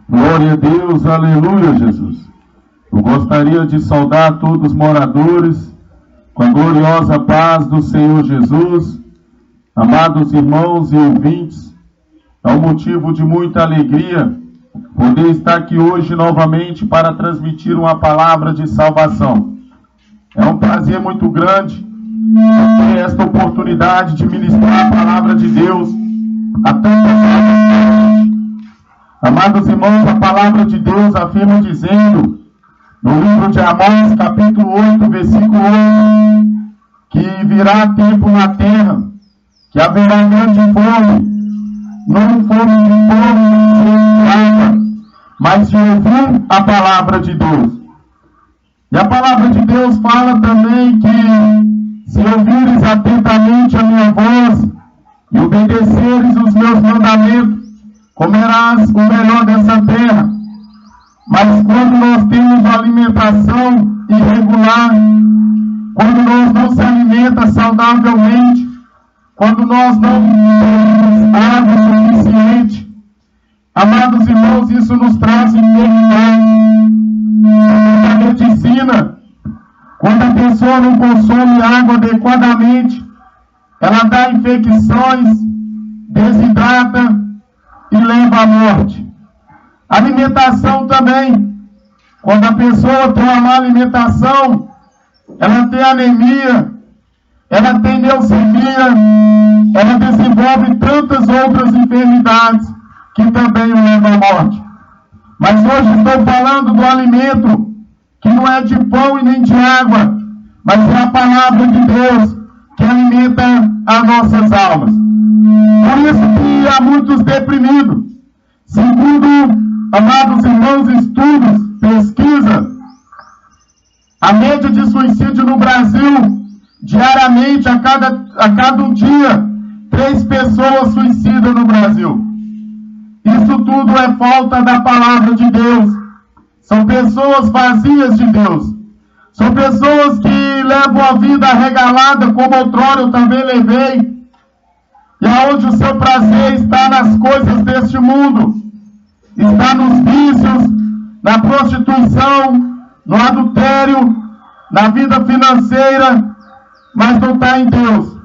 Glória a Deus, aleluia, Jesus. Eu gostaria de saudar todos os moradores com a gloriosa paz do Senhor Jesus. Amados irmãos e ouvintes, é um motivo de muita alegria poder estar aqui hoje novamente para transmitir uma palavra de salvação. É um prazer muito grande ter esta oportunidade de ministrar a palavra de Deus a tantas pessoas. Amados irmãos, a palavra de Deus afirma dizendo, no livro de Amós, capítulo 8, versículo 8, que virá tempo na terra, que haverá grande fome, não fome de pão nem de água, mas de ouvir a palavra de Deus. E a palavra de Deus fala também que, se ouvires atentamente a minha voz e obedeceres os meus mandamentos, comerás o melhor dessa terra. Mas quando nós temos alimentação irregular, quando nós não se alimenta saudavelmente, quando nós não temos água suficiente, amados irmãos, isso nos traz enfermidade. A medicina, quando a pessoa não consome água adequadamente, ela dá infecções, desidrata e leva à morte. Alimentação também. Quando a pessoa tem uma má alimentação, ela tem anemia, ela tem leucemia, ela desenvolve tantas outras enfermidades que também o levam à morte. Mas hoje estou falando do alimento que não é de pão e nem de água, mas é a palavra de Deus que alimenta as nossas almas. Por isso que há muitos deprimidos. Segundo, amados irmãos, estudos, pesquisa, a média de suicídio no Brasil, diariamente, a cada um dia, 3 pessoas suicidam no Brasil. Isso tudo é falta da palavra de Deus. São pessoas vazias de Deus. São pessoas que levam a vida arregalada, como outrora eu também levei. E aonde o seu prazer está nas coisas deste mundo, está nos vícios, na prostituição, no adultério, na vida financeira, mas não está em Deus.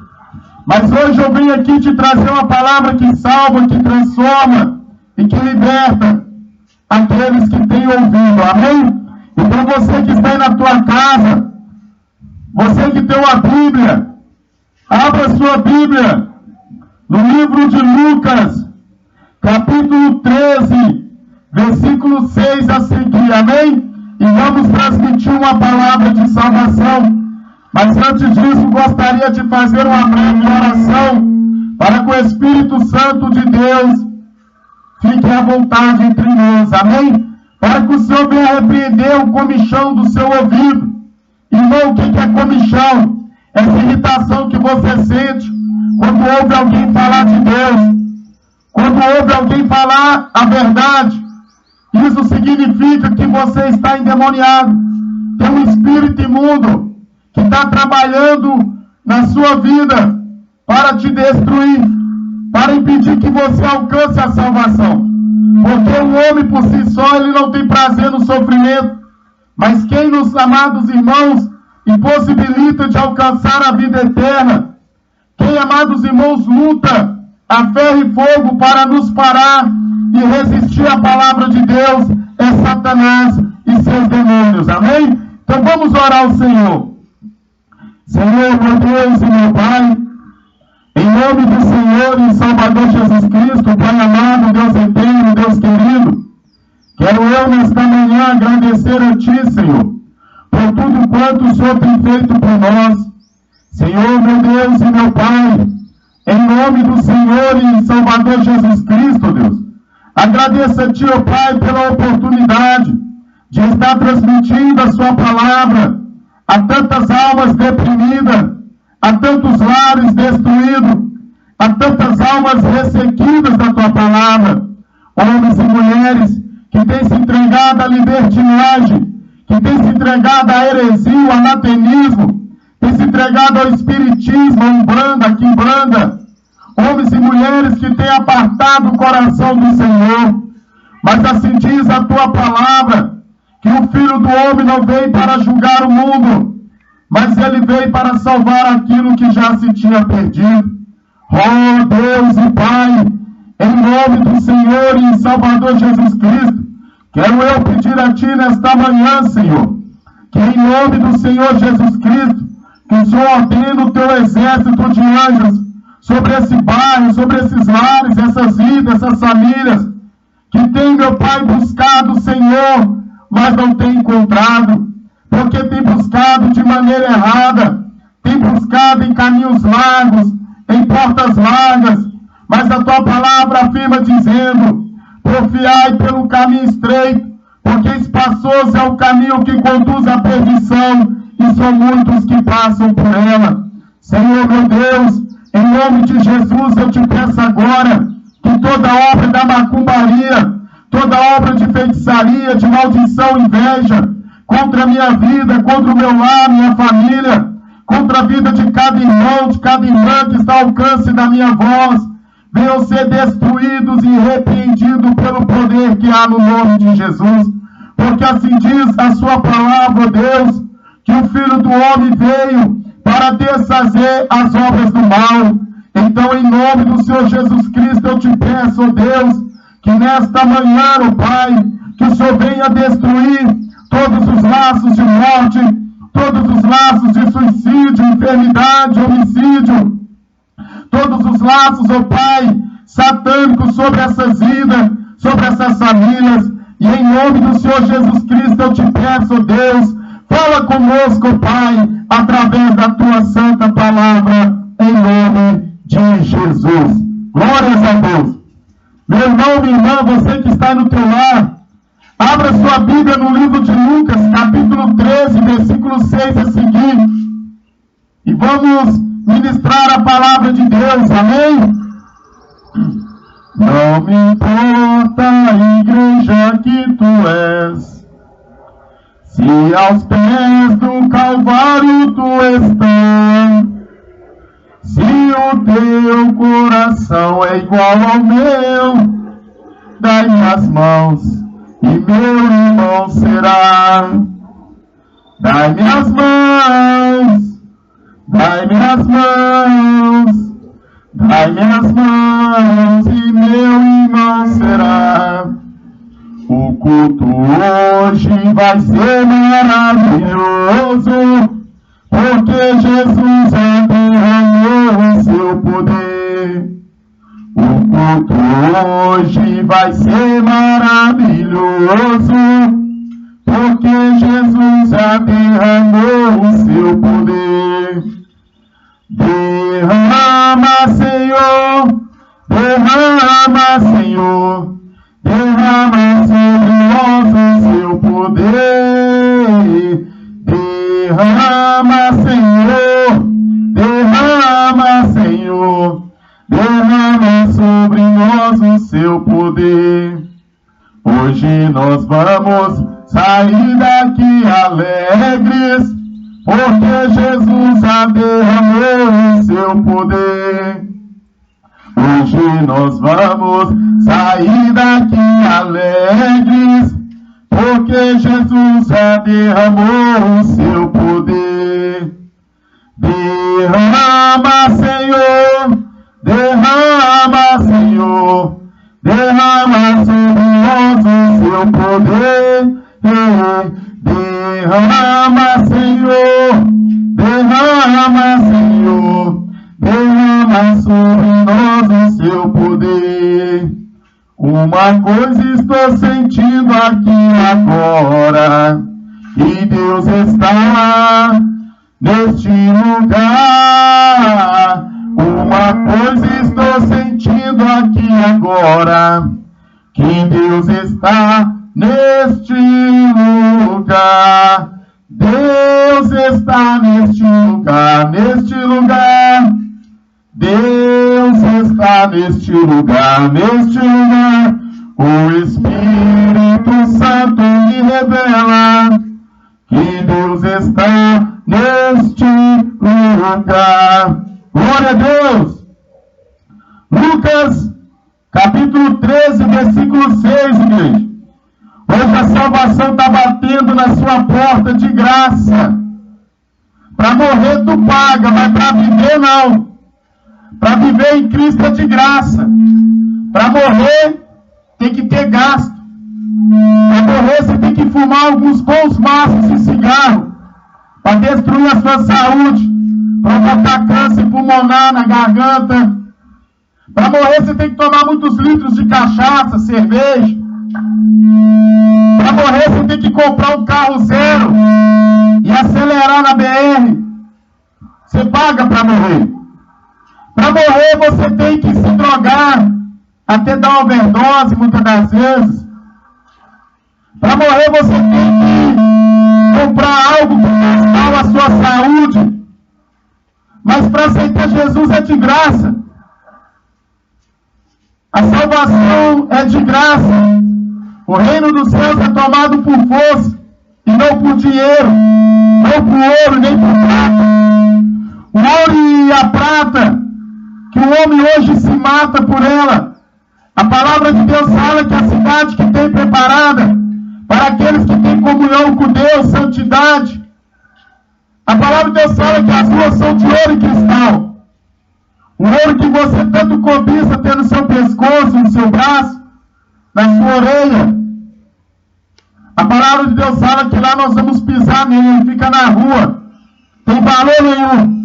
Mas hoje eu vim aqui te trazer uma palavra que salva, que transforma e que liberta aqueles que têm ouvido, amém? Então você que está aí na tua casa, você que tem uma Bíblia, abra sua Bíblia no livro de Lucas, capítulo 13, versículo 6 a seguir, amém? E vamos transmitir uma palavra de salvação. Mas antes disso, gostaria de fazer uma breve oração para que o Espírito Santo de Deus fique à vontade entre nós, amém? Para que o Senhor venha repreender o comichão do seu ouvido. Irmão, o que é comichão? Essa irritação que você sente quando ouve alguém falar de Deus, quando ouve alguém falar a verdade. Isso significa que você está endemoniado. Tem um espírito imundo que está trabalhando na sua vida para te destruir, para impedir que você alcance a salvação. Porque o homem por si só, ele não tem prazer no sofrimento. Mas quem nos, amados irmãos, impossibilita de alcançar a vida eterna, quem, amados irmãos, luta a ferro e fogo para nos parar e resistir à palavra de Deus, é Satanás e seus demônios, amém? Então vamos orar ao Senhor. Senhor, meu Deus e meu Pai, em nome do Senhor e Salvador Jesus Cristo, Pai amado, Deus eterno, Deus querido, quero eu nesta manhã agradecer a Ti, Senhor, por tudo quanto o Senhor tem feito por nós. Senhor, meu Deus e meu Pai, em nome do Senhor e Salvador Jesus Cristo, Deus, agradeço a Ti, ó Pai, pela oportunidade de estar transmitindo a Sua palavra a tantas almas deprimidas, a tantos lares destruídos, a tantas almas ressequidas da Tua palavra, homens e mulheres que têm se entregado à libertinagem, que têm se entregado à heresia, ao anatemismo, têm se entregado ao espiritismo, a umbanda, a quimbanda, homens e mulheres que têm apartado o coração do Senhor. Mas assim diz a Tua palavra, que o Filho do Homem não veio para julgar o mundo, mas Ele veio para salvar aquilo que já se tinha perdido. Oh Deus e Pai, em nome do Senhor e Salvador Jesus Cristo, quero eu pedir a Ti nesta manhã, Senhor, que em nome do Senhor Jesus Cristo, que o Senhor ordene o Teu exército de anjos sobre esse bairro, sobre esses lares, essas vidas, essas famílias, que tem, meu Pai, buscado o Senhor, mas não tem encontrado, porque tem buscado de maneira errada, tem buscado em caminhos largos, em portas largas, mas a Tua palavra afirma dizendo: porfiai pelo caminho estreito, porque espaçoso é o caminho que conduz à perdição, e são muitos que passam por ela. Senhor, meu Deus, em nome de Jesus, eu Te peço agora que toda obra da macumbaria, toda obra de feitiçaria, de maldição, inveja, contra a minha vida, contra o meu lar, minha família, contra a vida de cada irmão, de cada irmã que está ao alcance da minha voz, venham ser destruídos e repreendidos pelo poder que há no nome de Jesus. Porque assim diz a Sua palavra, Deus, que o Filho do Homem veio para desfazer as obras do mal. Então, em nome do Senhor Jesus Cristo, eu Te peço, ó Deus, que nesta manhã, ó Pai, que o Senhor venha destruir todos os laços de morte, todos os laços de suicídio, enfermidade, homicídio, todos os laços, ó Pai, satânicos sobre essas vidas, sobre essas famílias. E em nome do Senhor Jesus Cristo, eu Te peço, ó Deus, fala conosco, ó Pai, através da Tua santa palavra, em nome de Jesus. Glórias a Deus. Meu irmão, minha irmã, você que está no teu lar, abra sua Bíblia no livro de Lucas, capítulo 13, versículo 6 a seguir, e vamos ministrar a palavra de Deus, amém? Não me importa a igreja que Tu és, se aos pés do Calvário Tu estás, se o Teu coração é igual ao meu, dai-me as mãos e meu irmão será. Dai-me as mãos, dai-me as mãos, dai-me as mãos e meu irmão será. O culto hoje vai ser maravilhoso, porque Jesus derramou o Seu poder. O culto hoje vai ser maravilhoso, porque Jesus já derramou o Seu poder. Derrama, Senhor, derrama, Senhor, derrama sobre nós o Seu poder. Derrama, Senhor, derrama, Senhor, derrama sobre nós o Seu poder. Hoje nós vamos sair daqui alegres, porque Jesus já derramou o Seu poder. Hoje nós vamos sair daqui alegres, porque Jesus já derramou o Seu poder. Derrama, Senhor, derrama, Senhor, derrama sobre nós o Seu poder. Derrama, Senhor, derrama, Senhor, derrama sobre nós o seu poder. Uma coisa estou sentindo aqui agora, que Deus está neste lugar. Uma coisa estou sentindo aqui agora, que Deus está neste lugar. Deus está neste lugar, neste lugar. Deus está neste lugar, neste lugar. O Espírito Santo me revela que Deus está neste lugar. Glória a Deus. Lucas, capítulo 13, versículo 6, igreja. Hoje a salvação está batendo na sua porta de graça. Para morrer tu paga, mas para viver não. Para viver em Cristo é de graça. Para morrer tem que ter gasto. Para morrer você tem que fumar alguns bons maços de cigarro para destruir a sua saúde, provocar câncer pulmonar na garganta. Para morrer você tem que tomar muitos litros de cachaça, cerveja. Para morrer você tem que comprar um carro zero e acelerar na BR. Você paga para morrer. Para morrer você tem que se drogar, até dar overdose muitas das vezes. Para morrer você tem que comprar algo que faz mal à sua saúde. Mas para aceitar Jesus é de graça. A salvação é de graça. O reino dos céus é tomado por força e não por dinheiro, não por ouro nem por prata. O ouro e a prata, que o homem hoje se mata por ela. A palavra de Deus fala que a cidade que tem preparada para aqueles que têm comunhão com Deus, santidade. A palavra de Deus fala que as ruas são de ouro e cristal. O ouro que você tanto cobiça ter no seu pescoço, no seu braço, na sua orelha. A palavra de Deus fala que lá nós vamos pisar nele, ele fica na rua. Tem valor nenhum.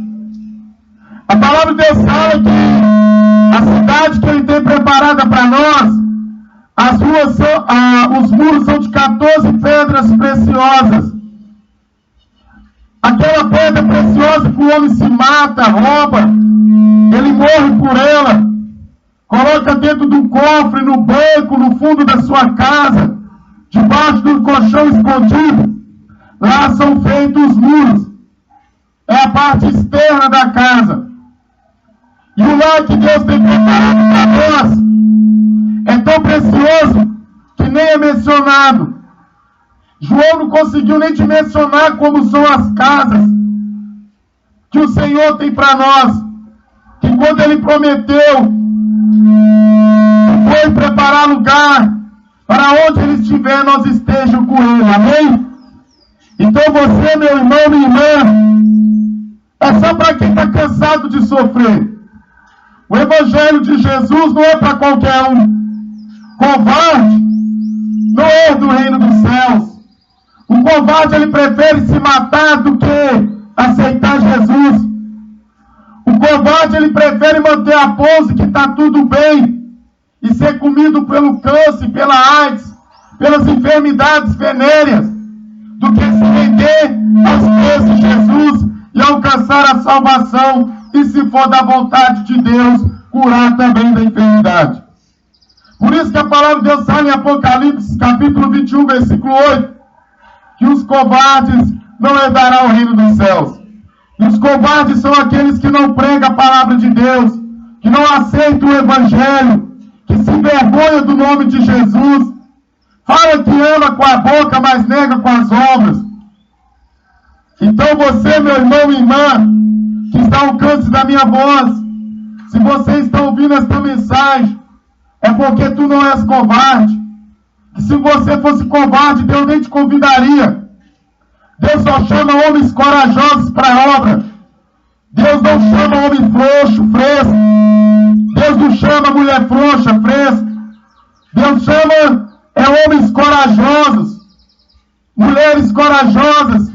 A palavra de Deus fala que a cidade que ele tem preparada para nós, as ruas são, os muros são de 14 pedras preciosas. Aquela pedra preciosa que o homem se mata, rouba, ele morre por ela, coloca dentro do cofre, no banco, no fundo da sua casa, debaixo do colchão escondido. Lá são feitos os muros. É a parte externa da casa. E o lar que Deus tem preparado para nós é tão precioso que nem é mencionado. João não conseguiu nem te mencionar como são as casas que o Senhor tem para nós. Que quando Ele prometeu, foi preparar lugar para onde Ele estiver, nós estejamos com Ele. Amém? Então você, meu irmão, minha irmã, é só para quem está cansado de sofrer. O Evangelho de Jesus não é para qualquer um. Covarde não é do reino dos céus. O covarde, ele prefere se matar do que aceitar Jesus. O covarde, ele prefere manter a pose que está tudo bem e ser comido pelo câncer, pela AIDS, pelas enfermidades venéreas, do que se render aos pés de Jesus e alcançar a salvação e, se for da vontade de Deus, curar também da enfermidade. Por isso que a palavra de Deus fala em Apocalipse, capítulo 21, versículo 8, que os covardes não herdarão o reino dos céus. E os covardes são aqueles que não pregam a palavra de Deus, que não aceitam o Evangelho, que se envergonham do nome de Jesus, fala que ama com a boca, mas nega com as obras. Então você, meu irmão e irmã, que está ao alcance da minha voz, se você está ouvindo esta mensagem, é porque tu não és covarde. Que se você fosse covarde, Deus nem te convidaria. Deus só chama homens corajosos para a obra. Deus não chama homem frouxo, fresco. Deus não chama mulher frouxa, fresca. Deus chama homens corajosos, mulheres corajosas,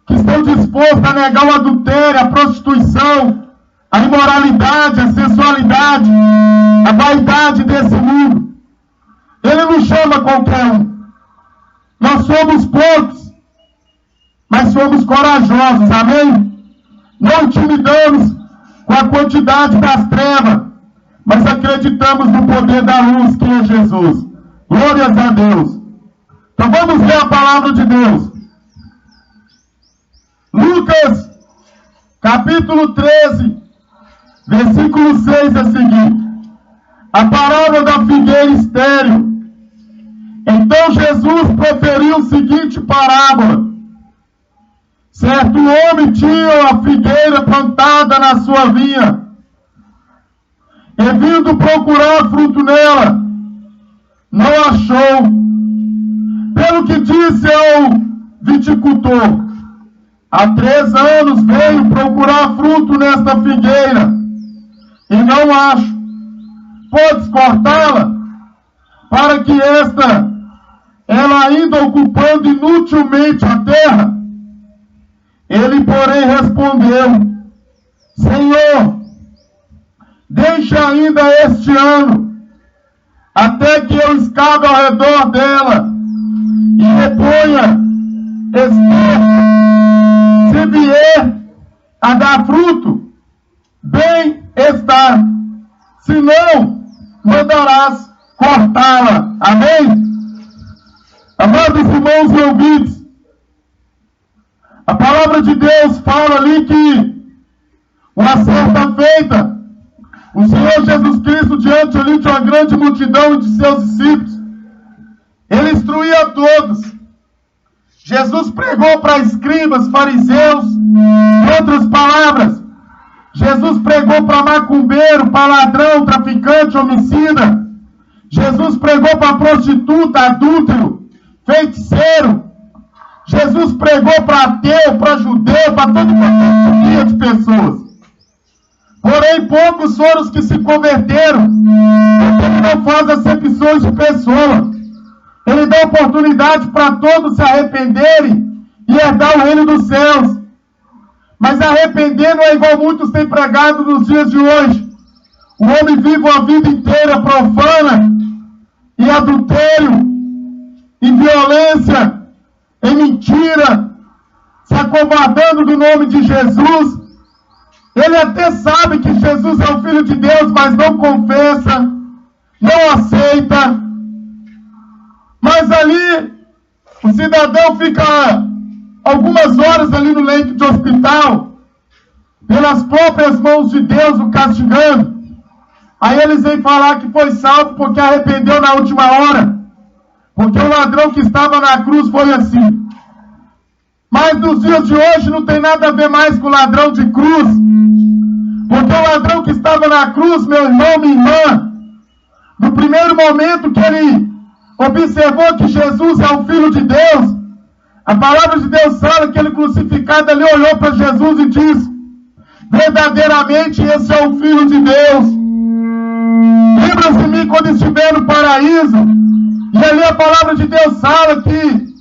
que estão dispostas a negar o adultério, a prostituição, a imoralidade, a sensualidade, a vaidade desse mundo. Ele não chama qualquer um. Nós somos poucos, mas somos corajosos, amém? Não intimidamos com a quantidade das trevas, mas acreditamos no poder da luz, que é Jesus. Glórias a Deus. Então vamos ler a palavra de Deus. Lucas, capítulo 13, versículo 6 a seguir. A parábola da figueira estéril. Então Jesus proferiu a seguinte parábola. Certo homem tinha uma figueira plantada na sua vinha, e vindo procurar fruto nela, não achou. Pelo que disse ao viticultor: há 3 anos veio procurar fruto nesta figueira, e não acho. Podes cortá-la, para que ela ainda ocupando inutilmente a terra? Ele, porém, respondeu: Senhor, deixa ainda este ano, até que eu escave ao redor dela e reponha esterco. Se vier a dar fruto, bem está. Se não, mandarás cortá-la. Amém? Amados irmãos e ouvintes, a palavra de Deus fala ali que uma certa feita, o Senhor Jesus Cristo, diante ali de uma grande multidão de seus discípulos, ele instruía a todos. Jesus pregou para escribas, fariseus, em outras palavras, Jesus pregou para macumbeiro, para ladrão, traficante, homicida. Jesus pregou para prostituta, adúltero, feiticeiro. Jesus pregou para ateu, para judeu, para toda categoria de pessoas. Porém, poucos foram os que se converteram, porque ele não faz acepções de pessoa. Ele dá oportunidade para todos se arrependerem e herdar o reino dos céus. Mas arrepender não é igual muitos têm pregado nos dias de hoje. O homem vive uma vida inteira profana, em adultério, em violência, em mentira, se acovardando do nome de Jesus. Ele até sabe que Jesus é o Filho de Deus, mas não confessa, não aceita. Mas ali, o cidadão fica algumas horas ali no leito de hospital, pelas próprias mãos de Deus o castigando. Aí eles vêm falar que foi salvo porque arrependeu na última hora, porque o ladrão que estava na cruz foi assim. Mas nos dias de hoje não tem nada a ver mais com o ladrão de cruz, porque o ladrão que estava na cruz, meu irmão, minha irmã, no primeiro momento que ele observou que Jesus é o Filho de Deus, a palavra de Deus fala que ele crucificado ali olhou para Jesus e disse: verdadeiramente esse é o Filho de Deus. Lembra-se de mim quando estiver no paraíso. E ali a palavra de Deus fala que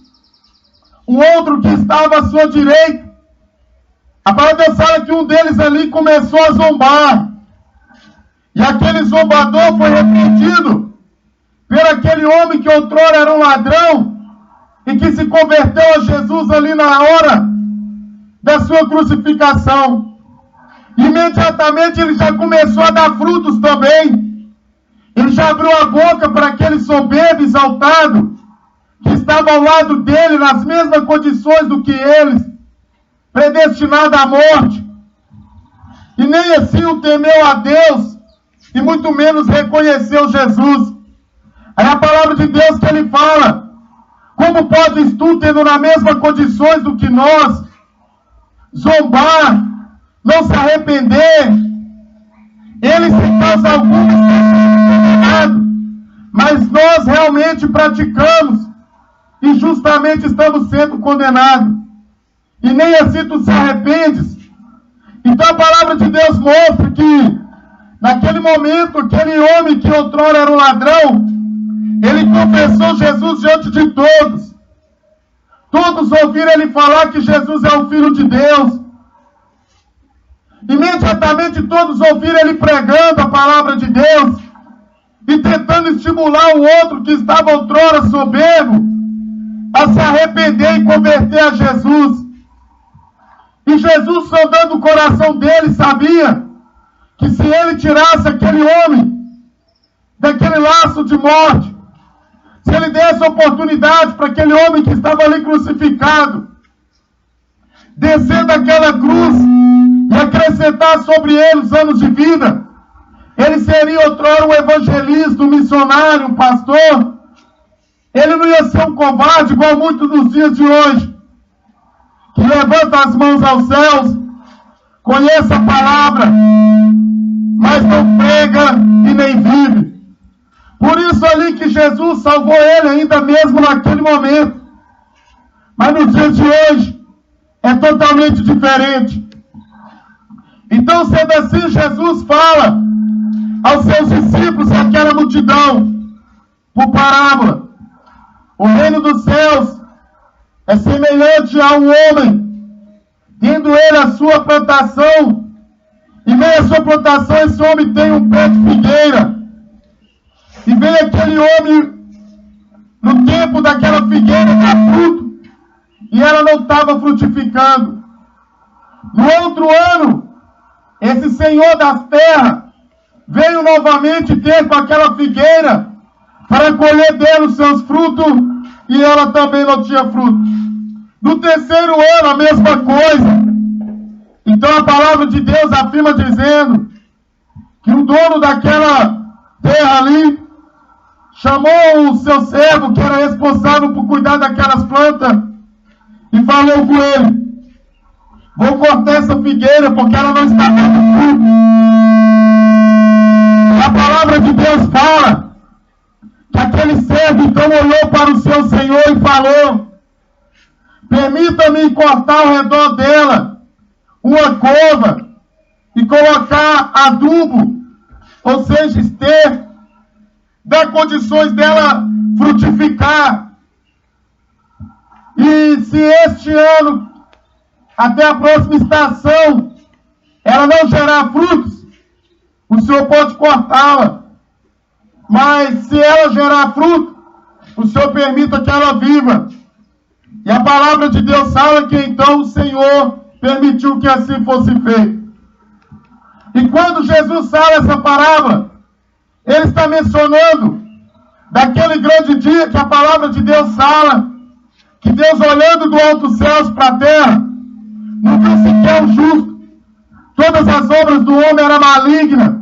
o outro que estava à sua direita, a palavra de Deus fala que um deles ali começou a zombar. E aquele zombador foi repreendido por aquele homem que outrora era um ladrão e que se converteu a Jesus ali na hora da sua crucificação. Imediatamente ele já começou a dar frutos também. Ele já abriu a boca para aquele soberbo exaltado que estava ao lado dele nas mesmas condições do que eles, predestinado à morte. E nem assim o temeu a Deus, e muito menos reconheceu Jesus. Aí a palavra de Deus que ele fala: como podes tu, tendo na mesma condições do que nós, zombar, não se arrepender? Ele sem causa alguma está condenado, mas nós realmente praticamos e justamente estamos sendo condenados. E nem assim tu se arrependes. Então a palavra de Deus mostra que naquele momento, aquele homem que outrora era um ladrão, ele confessou Jesus diante de todos. Todos ouviram ele falar que Jesus é o Filho de Deus. Imediatamente certamente todos ouviram ele pregando a palavra de Deus e tentando estimular o outro que estava outrora soberbo a se arrepender e converter a Jesus. E Jesus, sondando o coração dele, sabia que se ele tirasse aquele homem daquele laço de morte, se ele desse oportunidade para aquele homem que estava ali crucificado, descer daquela cruz e acrescentar sobre ele os anos de vida, ele seria outrora um evangelista, um missionário, um pastor. Ele não ia ser um covarde igual muitos nos dias de hoje, que levanta as mãos aos céus, conhece a palavra, mas não prega e nem vive. Por isso ali que Jesus salvou ele ainda mesmo naquele momento. Mas nos dias de hoje é totalmente diferente. Então, sendo assim, Jesus fala aos seus discípulos, aquela multidão, por parábola: o reino dos céus é semelhante a um homem, tendo ele a sua plantação, e meio a sua plantação, esse homem tem um pé de figueira. E vem aquele homem, no tempo daquela figueira, dar fruto, e ela não estava frutificando. No outro ano, esse senhor das terras veio novamente ter com aquela figueira para colher dela os seus frutos, e ela também não tinha fruto. No terceiro ano, a mesma coisa. Então a palavra de Deus afirma dizendo que o dono daquela terra ali chamou o seu servo, que era responsável por cuidar daquelas plantas, e falou com ele: vou cortar essa figueira porque ela não está dando fruto. A palavra de Deus fala que aquele servo então olhou para o seu senhor e falou: permita-me cortar ao redor dela uma cova e colocar adubo, ou seja, esterco, dar condições dela frutificar. E se este ano, até a próxima estação, ela não gerar frutos, o Senhor pode cortá-la. Mas se ela gerar fruto, o Senhor permita que ela viva. E a palavra de Deus fala que então o Senhor permitiu que assim fosse feito. E quando Jesus fala essa parábola, ele está mencionando daquele grande dia que a palavra de Deus fala, que Deus, olhando do alto céus para a terra, não viu sequer o justo. Todas as obras do homem eram malignas.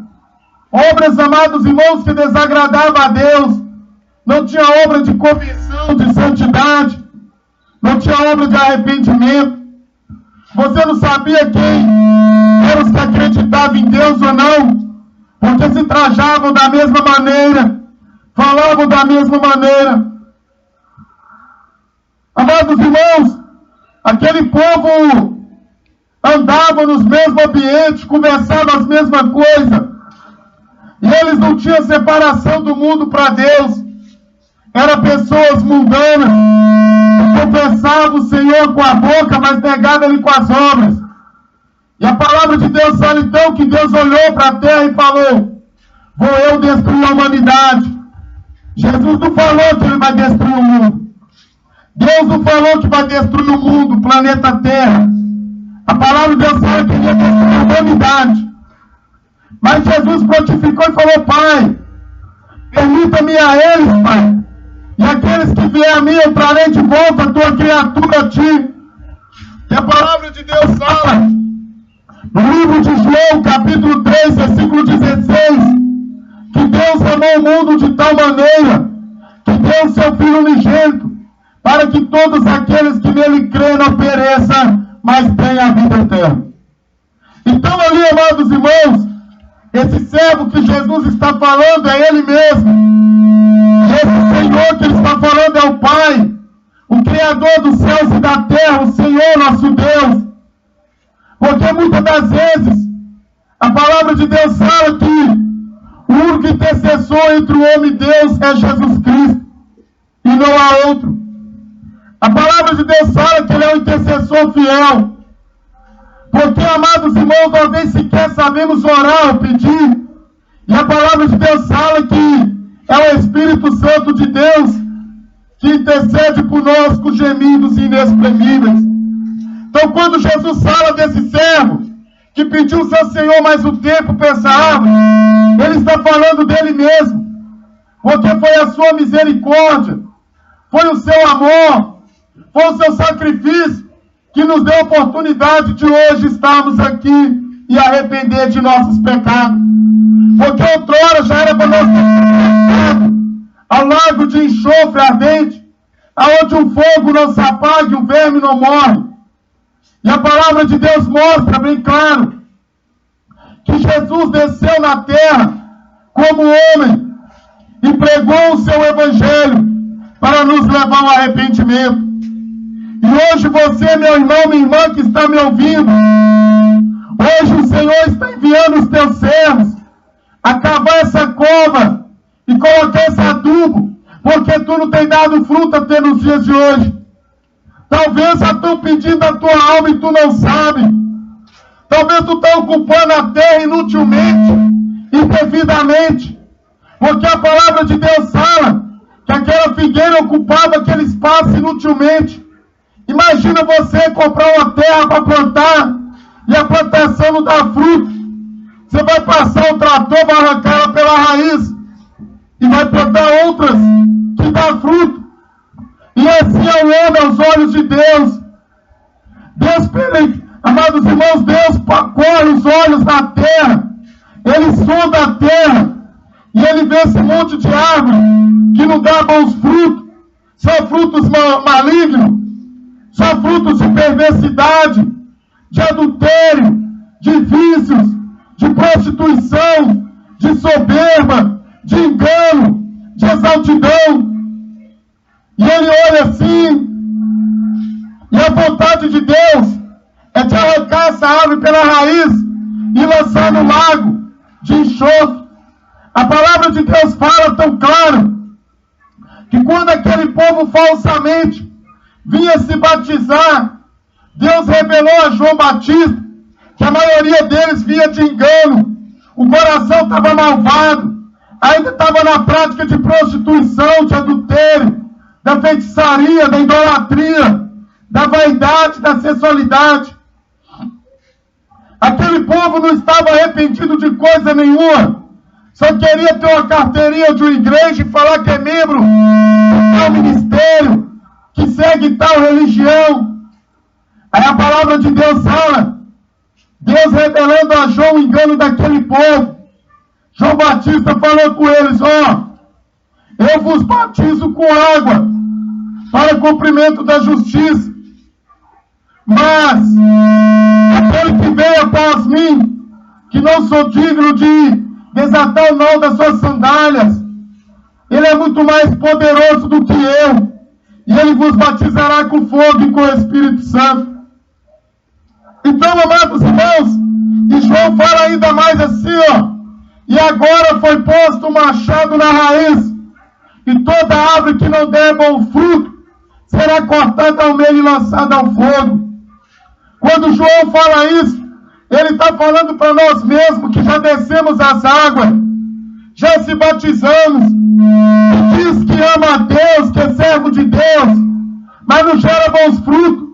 Obras, amados irmãos, que desagradavam a Deus. Não tinha obra de conversão, de santidade. Não tinha obra de arrependimento. Você não sabia quem eram os que acreditavam em Deus ou não, porque se trajavam da mesma maneira, falavam da mesma maneira. Amados irmãos, aquele povo andava nos mesmos ambientes, conversava as mesmas coisas, e eles não tinham separação do mundo para Deus. Eram pessoas mundanas, confessavam o Senhor com a boca, mas negavam Ele com as obras. E a palavra de Deus fala então que Deus olhou para a terra e falou: vou eu destruir a humanidade. Jesus não falou que Ele vai destruir o mundo. Deus não falou que vai destruir o mundo, o planeta Terra. A palavra de Deus fala que Ele ia destruir a humanidade. Mas Jesus prontificou e falou: Pai, permita-me a eles, Pai, e aqueles que vierem a mim, eu trarei de volta a tua criatura a ti. Que a palavra de Deus fala no livro de João, capítulo 3, versículo 16, que Deus amou o mundo de tal maneira que deu o seu Filho unigênito, para que todos aqueles que nele creem não pereçam, mas tenham a vida eterna. Então ali, amados irmãos, esse servo que Jesus está falando é Ele mesmo. Esse Senhor que Ele está falando é o Pai, o Criador dos céus e da terra, o Senhor nosso Deus. Porque muitas das vezes a palavra de Deus fala que o único intercessor entre o homem e Deus é Jesus Cristo, e não há outro. A palavra de Deus fala que Ele é um intercessor fiel. Porque, amados irmãos, nós nem sequer até sabemos orar ou pedir. E a palavra de Deus fala que é o Espírito Santo de Deus que intercede por nós com gemidos inexprimíveis. Então, quando Jesus fala desse servo que pediu ao seu Senhor mais um tempo para essa árvore, ele está falando dele mesmo, porque foi a sua misericórdia, foi o seu amor, foi o seu sacrifício que nos deu a oportunidade de hoje estarmos aqui e arrepender de nossos pecados. Porque outrora já era para nós ter ao lago de enxofre ardente, aonde um fogo não se apaga e o verme não morre. E a palavra de Deus mostra bem claro que Jesus desceu na terra como homem e pregou o seu evangelho para nos levar ao arrependimento. E hoje você, meu irmão, minha irmã que está me ouvindo, hoje o Senhor está enviando os teus servos a cavar essa cova e colocar esse adubo, porque tu não tem dado fruto até nos dias de hoje. Talvez já estão pedindo a tua alma e tu não sabe. Talvez tu está ocupando a terra inutilmente, indevidamente, porque a palavra de Deus fala que aquela figueira ocupava aquele espaço inutilmente. Imagina você comprar uma terra para plantar e a plantação não dá fruto. Você vai passar o trator, vai arrancar ela pela raiz e vai plantar outras que dá fruto. E assim é o homem aos olhos de Deus. Deus, amados irmãos, Deus corre os olhos na terra. Ele sonda a terra e ele vê esse monte de árvore que não dá bons frutos. São frutos malignos, são frutos de perversidade, de adultério, de vícios, de prostituição, de soberba, de engano, de exaltidão. E ele olha assim, e a vontade de Deus é de arrancar essa árvore pela raiz e lançar no lago de enxofre. A palavra de Deus fala tão claro que quando aquele povo falsamente vinha se batizar, Deus revelou a João Batista que a maioria deles vinha de engano, o coração estava malvado, ainda estava na prática de prostituição, de adultério, da feitiçaria, da idolatria, da vaidade, da sensualidade. Aquele povo não estava arrependido de coisa nenhuma, só queria ter uma carteirinha de uma igreja e falar que é membro de tal ministério, que segue tal religião. Aí a palavra de Deus fala, Deus revelando a João o engano daquele povo. João Batista falou com eles, eu vos batizo com água para cumprimento da justiça, mas aquele que veio após mim, que não sou digno de desatar o nó das suas sandálias, ele é muito mais poderoso do que eu, e ele vos batizará com fogo e com o Espírito Santo. Então, amados irmãos, e João fala ainda mais assim, e agora foi posto um machado na raiz, e toda árvore que não der bom fruto será cortada ao meio e lançada ao fogo. Quando João fala isso, ele está falando para nós mesmos que já descemos as águas, já se batizamos, e diz que ama a Deus, que é servo de Deus, mas não gera bons frutos.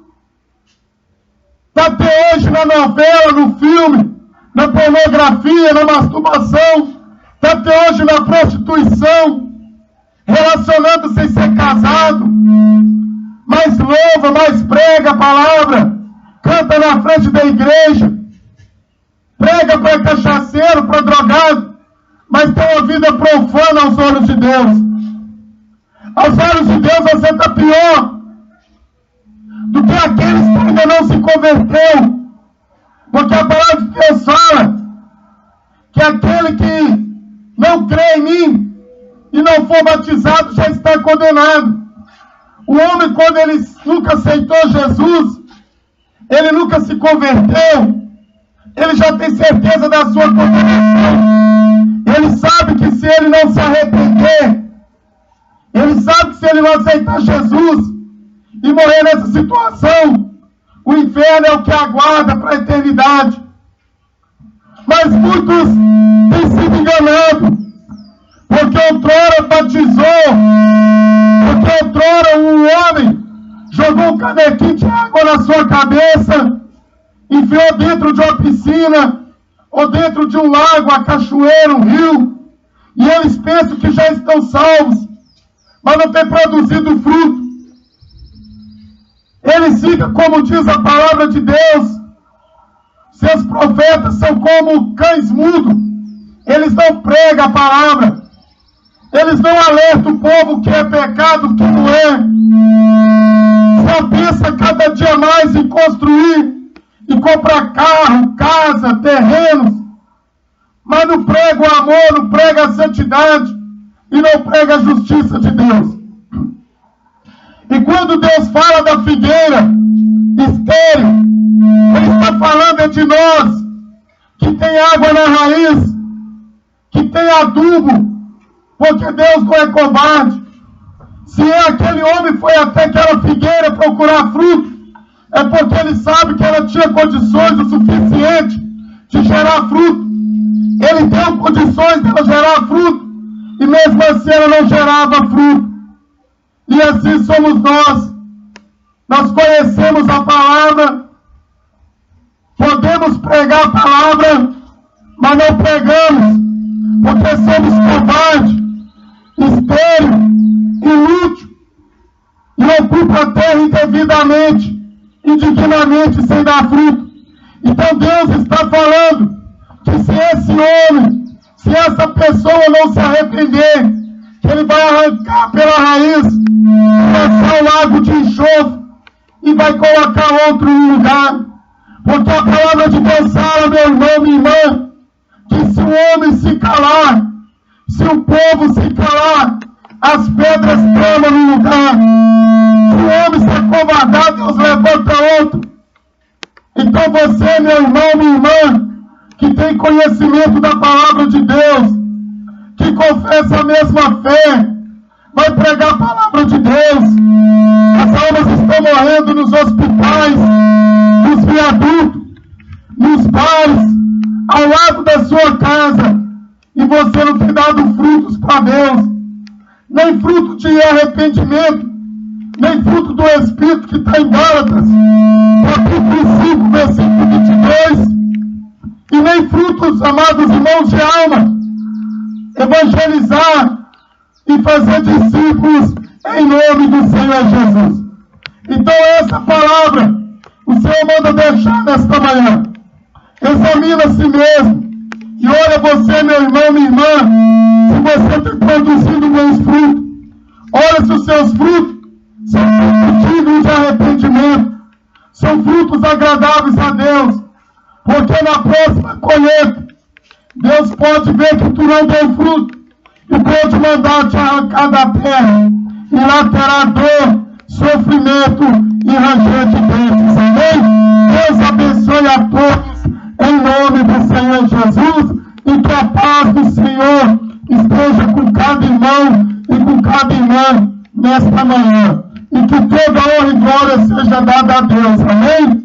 Está até hoje na novela, no filme, na pornografia, na masturbação, está até hoje na prostituição, relacionando sem ser casado, mas louva, mais prega a palavra, canta na frente da igreja, prega para cachaceiro, para drogado, mas tem uma vida profana aos olhos de Deus. Aos olhos de Deus você está pior do que aqueles que ainda não se converteu, porque a palavra de Deus fala que aquele que não crê em mim e não for batizado já está condenado. O homem, quando ele nunca aceitou Jesus, ele nunca se converteu, ele já tem certeza da sua condenação. Ele sabe que se ele não se arrepender, ele sabe que se ele não aceitar Jesus e morrer nessa situação, o inferno é o que aguarda para a eternidade. Mas muitos têm sido enganados, porque outrora batizou, porque outrora um homem jogou um canequinho de água na sua cabeça, enfiou dentro de uma piscina, ou dentro de um lago, uma cachoeira, um rio, e eles pensam que já estão salvos, mas não têm produzido fruto. Eles ficam, como diz a palavra de Deus, seus profetas são como cães mudos, eles não pregam a palavra, eles não alertam o povo que é pecado, que não é, só pensa cada dia mais em construir, e comprar carro, casa, terrenos, mas não prega o amor, não prega a santidade, e não prega a justiça de Deus. E quando Deus fala da figueira estéril, Ele está falando é de nós, que tem água na raiz, que tem adubo, porque Deus não é covarde. Se aquele homem foi até aquela figueira procurar fruto, é porque ele sabe que ela tinha condições o suficiente de gerar fruto. Ele deu condições dela gerar fruto, e mesmo assim ela não gerava fruto. E assim somos nós. Nós conhecemos a palavra, podemos pregar a palavra, mas não pregamos, porque somos covardes, estéril, inútil, e ocupa a terra indevidamente, indignamente, sem dar fruto. Então Deus está falando que se esse homem, se essa pessoa não se arrepender, que Ele vai arrancar pela raiz, lançar o lago de enxofre e vai colocar outro no lugar. Porque a palavra de Deus fala, meu irmão, minha irmã, que se o homem se calar, se o povo se calar, as pedras tremam no lugar. Se o homem se acovardar, Deus levanta outro. Então você, meu irmão, minha irmã, que tem conhecimento da palavra de Deus, que confessa a mesma fé, vai pregar a palavra de Deus. As almas estão morrendo nos hospitais, nos viadutos, nos bares, ao lado da sua casa, e você não tem dado frutos para Deus, nem fruto de arrependimento, nem fruto do Espírito, que está em Gálatas, capítulo 5, versículo 22, e nem frutos, amados irmãos, de alma, evangelizar e fazer discípulos em nome do Senhor Jesus. Então essa palavra o Senhor manda deixar nesta manhã. Examina a si mesmo e olha você, meu irmão, minha irmã, se você tem produzido bons frutos. Olha se os seus frutos são frutos dignos de arrependimento, são frutos agradáveis a Deus, porque na próxima colheita Deus pode ver que tu não deu fruto e pode mandar te arrancar da terra, e lá terá dor, sofrimento e ranger de dentes. Amém? Deus abençoe a todos em nome do Senhor Jesus, e que a paz do Senhor esteja com cada irmão e com cada irmã nesta manhã, e que toda honra e glória seja dada a Deus. Amém?